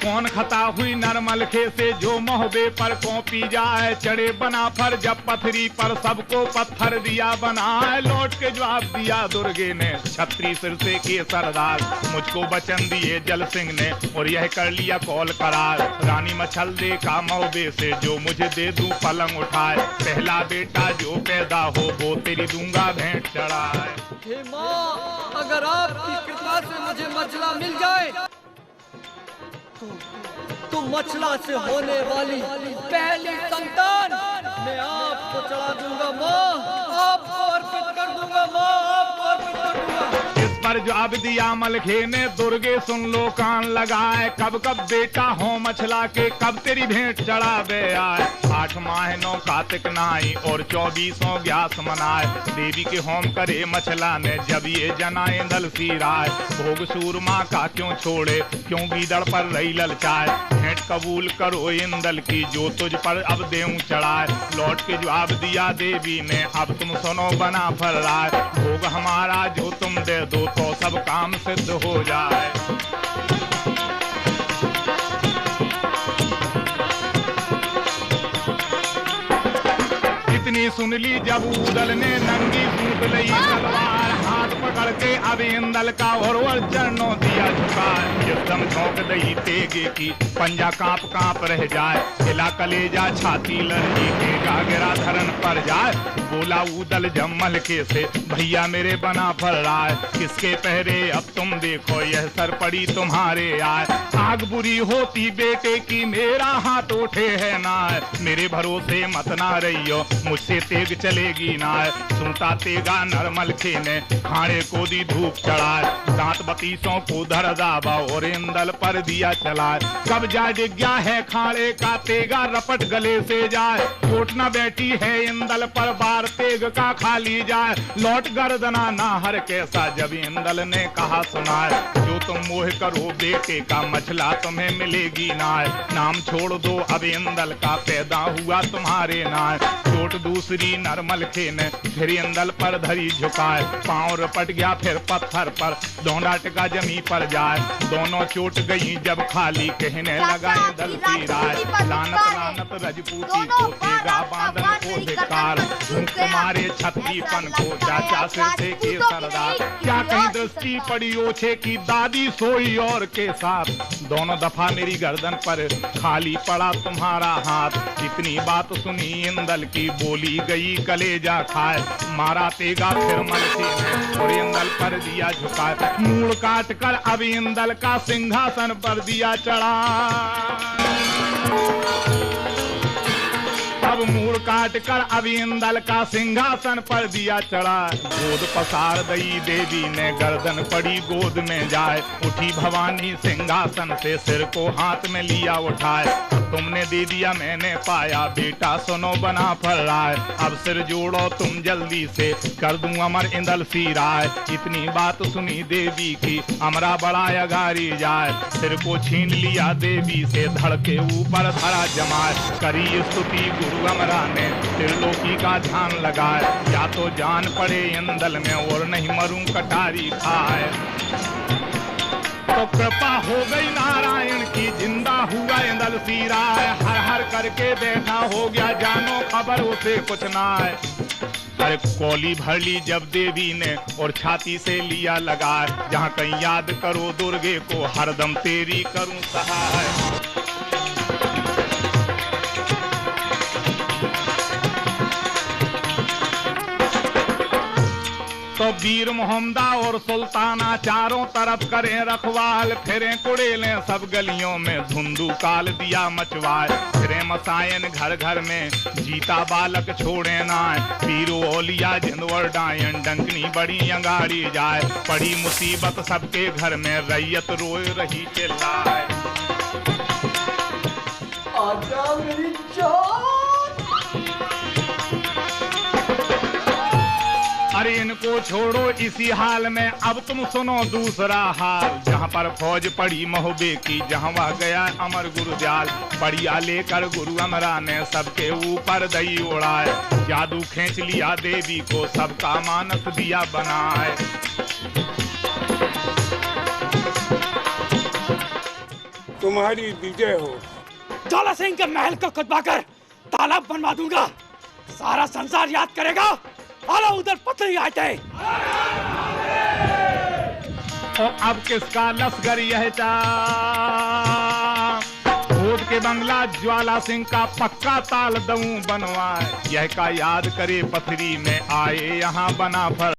कौन खता हुई नरमलखे से जो मोहबे पर कौपी जाए, चढ़े बना फर जब पथरी पर सबको पत्थर दिया बनाए। लौट के जवाब दिया दुर्गे ने छत्री सिर से के सरदार, मुझको वचन दिए जल सिंह ने और यह कर लिया कौल करार। रानी मछल दे का मोहबे से जो मुझे दे दूं पलंग उठाए, पहला बेटा जो पैदा हो वो तेरी दूंगा भेंट चढ़ाए। हे माँ, अगर आपकी कृपा से मुझे मछला मिल जाए तो मछला से होने वाली पहली संतान मैं आपको चढ़ा दूंगा माँ, आपको अर्पित कर दूंगा माँ, आपको अर्पित कर दूंगा। इस पर जवाब दिया मलखे ने दुर्गे सुन लो कान लगाए, कब कब बेटा हो मछला के कब तेरी भेंट चढ़ावे आए। 8 माह 9 कार्तिक नाई और 24 ग्यास मनाए, देवी के होम करे मछला ने जब ये जना इंदल सिराए। भोग सूरमा का क्यों छोड़े क्यों गीदड़ पर रही ललचाए, भेंट कबूल करो इंदल की जो तुझ पर अब देऊं चढ़ाए। लौट के जवाब दिया देवी ने अब तुम सुनो बना फल राय, भोग हमारा जो तुम दे दो तो सब काम सिद्ध हो जाए। इतनी सुन ली जब उदल ने नंगी सूट लई तलवार, हाथ पकड़ के अब इंदल का और चरणों दिया झुका। एकदम झोंक दई तेगे की पंजा कांप कांप रह जाए, हिला कलेजा छाती लड़की के गागरा धरन पर जाए। बोला उदल जमल के से भैया मेरे बना फल रहा है, किसके पहरे अब तुम देखो यह सर पड़ी तुम्हारे आए। आग बुरी होती बेटे की मेरा हाथ उठे है ना, मेरे भरोसे मत ना रहियो मुझसे तेग चलेगी ना। सूता तेगा नरमलखे ने खाने को दी धूप चढ़ाए, दांत बतीसों को धर दाबा और इंदल पर दिया चलाए। कब जा डिग्या है खाड़े का तेगा रपट गले से जाए, कोट न बैठी है इंदल पर बार तेग का खाली जाए। लौट गर्दना ना हर कैसा जब इंदल ने कहा सुनाए, जो तुम मोह करो बेटे का मछला तुम्हें मिलेगी ना। नाम छोड़ दो अब इंदल का पैदा हुआ तुम्हारे नाय। चोट दूसरी नरमलखे ने फिर इंदल पर धरी झुकाए, पांव रपट गया फिर पत्थर पर दोना टिका जमी पर जाए। दोनों चोट गई जब खाली कहने लगा इंदल सिराए, लानत लानत रजपूती को तेगा बांधन को धिक्कार, तुम्हारे छत्तीपन को चाचा सिर से के सरदार। क्या कहीं दृष्टि पड़ी ओछे की दादी सोई और के साथ, दोनों दफा मेरी गर्दन पर खाली पड़ा तुम्हारा हाथ। इतनी बात सुनी इंदल की बोली गई कलेजा खाए, मारा तेगा फिर मलखे ने और इंदल पर दिया झुकाए। मूड़ काट कर अब इंदल का सिंहासन पर दिया चढ़ा, अब मूड़ काट कर अब इंदल का सिंहासन पर दिया चढ़ा। गोद पसार दई देवी ने गर्दन पड़ी गोद में जाए, उठी भवानी सिंहासन से सिर को हाथ में लिया उठाए। तुमने दे दिया मैंने पाया बेटा सुनो बना फल राय, अब सिर जोड़ो तुम जल्दी से कर दूं अमर इंदल सिराय। इतनी बात सुनी देवी की अमरा बड़ा अगारी जाए, सिर को छीन लिया देवी से धड़ के ऊपर धरा जमाए। करी स्तुति गुरु अमरा ने त्रिलोकी का ध्यान लगाए, या तो जान पड़े इंदल में और नहीं मरूं कटारी खाए। तो कृपा हो गई नारायण की जिंदा हुआ इंदल सिराय, हर हर करके बैठा हो गया जानो खबर उसे कुछ ना है। अरे कौली भर ली जब देवी ने और छाती से लिया लगाए, जहाँ कहीं याद करो दुर्गे को हरदम तेरी करूं सहाय। तो वीर मोहम्मदा और सुल्ताना चारों तरफ करें रखवाल, फिरे कुड़ेले सब गलियों में धुंधु काल दिया मचवाए। फिरे मसायन घर घर में जीता बालक छोड़े ना, पीरो ओलिया जिंदवर डायन डंकनी बड़ी अंगाड़ी जाए। पड़ी मुसीबत सबके घर में रैयत रोए रही चिल्लाए। आजा मेरी जान। अरे इनको छोड़ो इसी हाल में अब तुम सुनो दूसरा हाल, जहाँ पर फौज पड़ी मोहबे की जहाँ वह गया अमर गुरुजाल। बढ़िया लेकर गुरु अमरा ने सबके ऊपर दई उड़ाए, जादू खींच लिया देवी को सबका मानस दिया बनाए। तुम्हारी विजय हो। ज्वाला सिंह के महल को खुदवा कर तालाब बनवा दूंगा, सारा संसार याद करेगा। आलो उधर पत्थरी आते। और अब किसका लश्कर यह भूत के बंगला ज्वाला सिंह का पक्का ताल दऊं बनवाए, यह का याद करे पथरी में आए यहाँ बना फर